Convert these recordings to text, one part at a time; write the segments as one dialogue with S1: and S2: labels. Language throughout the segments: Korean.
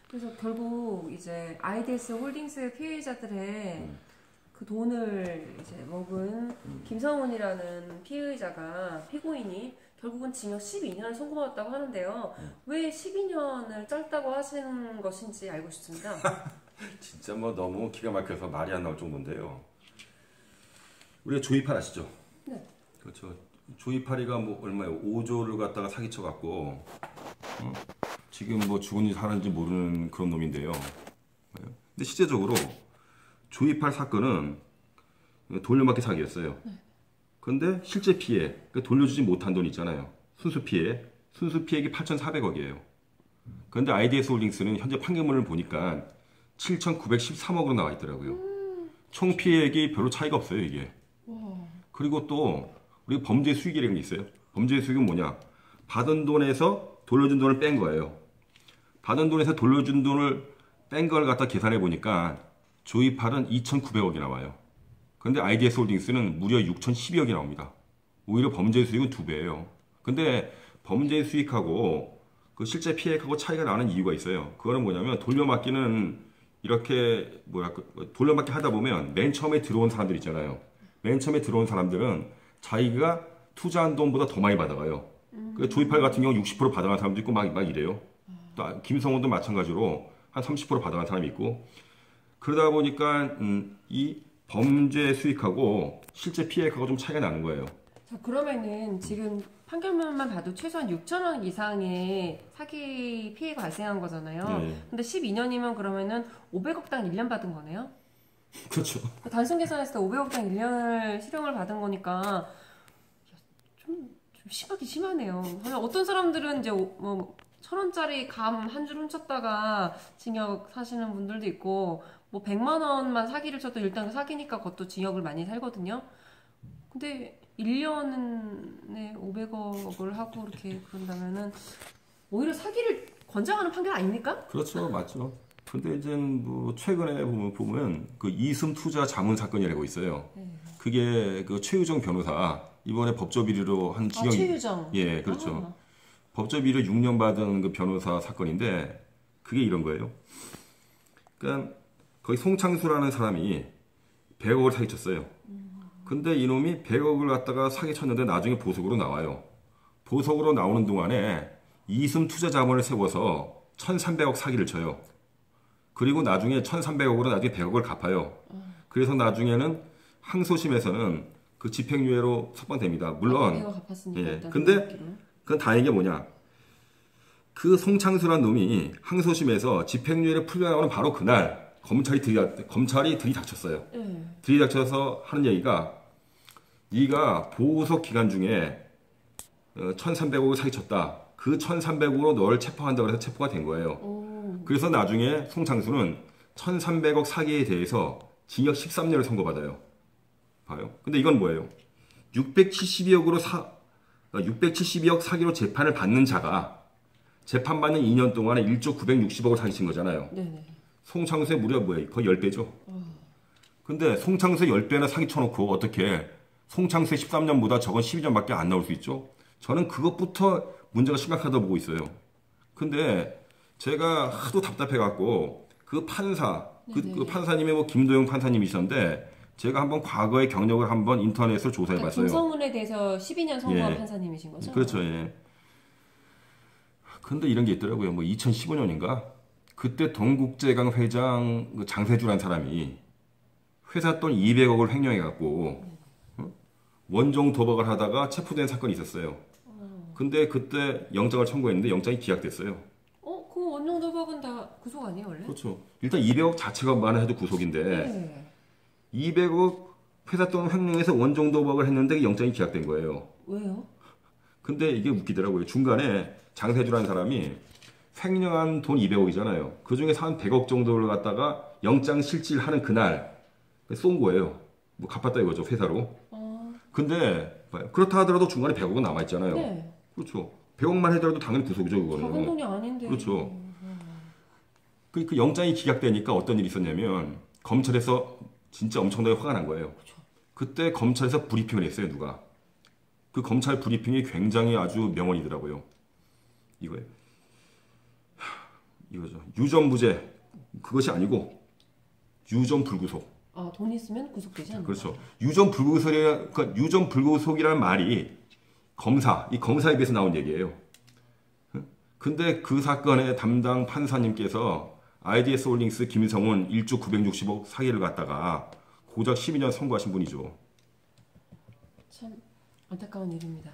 S1: 그래서 결국 이제 IDS 홀딩스 피해자들의 그 돈을 이제 먹은 김성훈이라는 피의자가 피고인이 결국은 징역 12년을 선고받았다고 하는데요. 왜 12년을 짧다고 하시는 것인지 알고 싶습니다.
S2: 진짜 뭐 너무 기가 막혀서 말이 안 나올 정도인데요. 우리가 조이팔 아시죠?
S1: 네.
S2: 그렇죠. 조이팔이가 뭐 얼마예요? 5조를 갖다가 사기쳐 갖고 지금 뭐 죽은지 살았는지 모르는 그런 놈인데요. 근데 실제적으로 조이팔 사건은 돌려막기 사기였어요. 근데 실제 피해, 그러니까 돌려주지 못한 돈 있잖아요. 순수 피해액이 8,400억이에요. 그런데 IDS 홀딩스는 현재 판결문을 보니까 7,913억으로 나와 있더라고요. 총 피해액이 별로 차이가 없어요, 이게. 그리고 또 우리 범죄 수익이라는 게 있어요. 범죄 수익은 뭐냐? 받은 돈에서 돌려준 돈을 뺀 거예요. 받은 돈에서 돌려준 돈을 뺀 걸 갖다 계산해 보니까 조이팔은 2,900억이 나와요. 근데 IDS 홀딩스는 무려 6,012억이 나옵니다. 오히려 범죄 수익은 2배예요. 근데 범죄 수익하고 그 실제 피해액하고 차이가 나는 이유가 있어요. 그거는 뭐냐면 돌려막기는 이렇게 돌려막기 하다 보면 맨 처음에 들어온 사람들 있잖아요. 맨 처음에 들어온 사람들은 자기가 투자한 돈보다 더 많이 받아가요. 조이팔 같은 경우 60% 받아간 사람도 있고 막 이래요. 또 김성훈도 마찬가지로 한 30% 받아간 사람이 있고 그러다 보니까 이 범죄 수익하고 실제 피해액하고 좀 차이가 나는 거예요.
S1: 자, 그러면은 지금 판결문만 봐도 최소한 6천억 이상의 사기 피해가 발생한 거잖아요.
S2: 네.
S1: 근데 12년이면 그러면은 500억당 1년 받은 거네요?
S2: 그렇죠.
S1: 단순 계산했을 때 500억당 1년을 실형을 받은 거니까 좀 심하긴 심하네요. 어떤 사람들은 이제 뭐 1,000원짜리 감 한 줄 훔쳤다가 징역 사시는 분들도 있고 뭐 100만 원만 사기를 쳐도 일단 사기니까 그것도 징역을 많이 살거든요. 근데 1년에 500억을 하고 이렇게 그런다면은 오히려 사기를 권장하는 판결 아닙니까?
S2: 그렇죠. 맞죠. 근데 이제 뭐 최근에 보면 그 이숨 투자 자문 사건이라고 있어요. 그게 그 최유정 변호사 이번에 법조 비리로 한 징역
S1: 최유정.
S2: 예, 그렇죠. 법조 비리 6년 받은 그 변호사 사건인데 그게 이런 거예요. 그러니까 거기 송창수라는 사람이 100억을 사기쳤어요. 근데 이놈이 100억을 갖다가 사기쳤는데 나중에 보석으로 나와요. 보석으로 나오는 동안에 이숨 투자 자문을 세워서 1,300억 사기를 쳐요. 그리고 나중에 1,300억으로 나중에 100억을 갚아요. 그래서 나중에는 항소심에서는 그 집행유예로 석방됩니다. 물론
S1: 내가 갚았으니까.
S2: 예. 근데 그건 다행인 게 뭐냐? 그 송창수란 놈이 항소심에서 집행유예를 풀려나오는 바로 그날 검찰이 들이닥쳤어요. 들이닥쳐서 하는 얘기가 네가 보석 기간 중에 1,300억을 사기쳤다. 그 1,300억으로 널 체포한다 그래서 체포가 된 거예요. 그래서 나중에 송창수는 1,300억 사기에 대해서 징역 13년을 선고받아요. 봐요. 근데 이건 뭐예요? 672억으로 672억 사기로 재판을 받는 자가 재판받는 2년 동안에 1조 960억을 사기친 거잖아요.
S1: 네네.
S2: 송창수의 무려 뭐예요? 거의 10배죠. 근데 송창수의 10배나 사기쳐놓고 어떻게 송창수의 13년보다 적은 12년밖에 안 나올 수 있죠? 저는 그것부터 문제가 심각하다고 보고 있어요. 근데 제가 하도 답답해갖고 그 판사, 그 판사님이 뭐 김도영 판사님이셨는데 제가 한번 과거의 경력을 한번 인터넷으로 조사해봤어요.
S1: 김성훈에 대해서 12년 선고한 판사님이신 거죠?
S2: 그렇죠. 예. 근데 이런 게 있더라고요. 뭐 2015년인가? 그때 동국제강 회장 장세주란 사람이 회사 돈 200억을 횡령해갖고 원종 도박을 하다가 체포된 사건이 있었어요. 근데 그때 영장을 청구했는데 영장이 기각됐어요.
S1: 그 원종 도박은 다 구속 아니에요 원래?
S2: 그렇죠. 일단 200억 자체가만 해도 구속인데 200억 회사 돈 횡령해서 원종 도박을 했는데 영장이 기각된 거예요.
S1: 왜요?
S2: 근데 이게 웃기더라고요. 중간에 장세주라는 사람이 횡령한 돈 200억이잖아요. 그 중에서 한 100억 정도를 갖다가 영장 실질하는 그날 쏜 거예요. 뭐 갚았다 이거죠, 회사로. 근데 그렇다 하더라도 중간에 100억은 남아있잖아요.
S1: 네.
S2: 그렇죠. 100억만 하더라도 당연히 구속이죠, 그거는.
S1: 작은 돈이 아닌데.
S2: 그렇죠. 그 영장이 기각되니까 어떤 일이 있었냐면 검찰에서 진짜 엄청나게 화가 난 거예요.
S1: 그렇죠.
S2: 그때 검찰에서 브리핑을 했어요, 누가. 그 검찰 브리핑이 굉장히 아주 명언이더라고요. 이거예요. 이거죠. 유전무죄 그것이 아니고 유전불구속.
S1: 돈 있으면 구속되지 않는다.
S2: 그렇죠. 유전불구속이라는 말이 이 검사에 비해서 나온 얘기예요. 근데 그 사건의 담당 판사님께서 IDS 홀딩스 김성훈 1조 960억 사기를 갖다가 고작 12년 선고하신 분이죠.
S1: 참 안타까운 일입니다.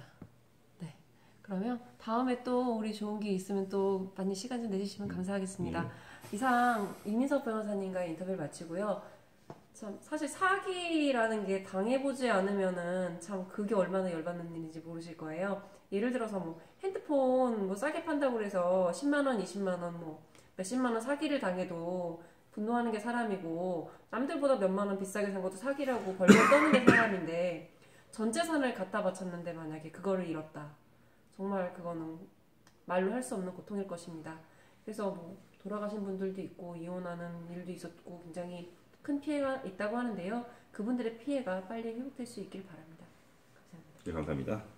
S1: 네. 그러면 다음에 또 우리 좋은 게 있으면 또 많이 시간 좀 내주시면 감사하겠습니다. 이상 이민석 변호사님과 인터뷰를 마치고요. 참 사실 사기라는 게 당해보지 않으면은 참 그게 얼마나 열받는 일인지 모르실 거예요. 예를 들어서 뭐 핸드폰 뭐 싸게 판다고 해서 10만 원, 20만 원, 뭐 몇십만 원 사기를 당해도 분노하는 게 사람이고 남들보다 몇만 원 비싸게 산 것도 사기라고 벌벌 떠는 게 사람인데 전 재산을 갖다 바쳤는데 만약에 그거를 잃었다. 정말 그거는 말로 할 수 없는 고통일 것입니다. 그래서 뭐 돌아가신 분들도 있고 이혼하는 일도 있었고 굉장히 큰 피해가 있다고 하는데요. 그분들의 피해가 빨리 회복될 수 있길 바랍니다. 감사합니다.
S2: 네, 감사합니다.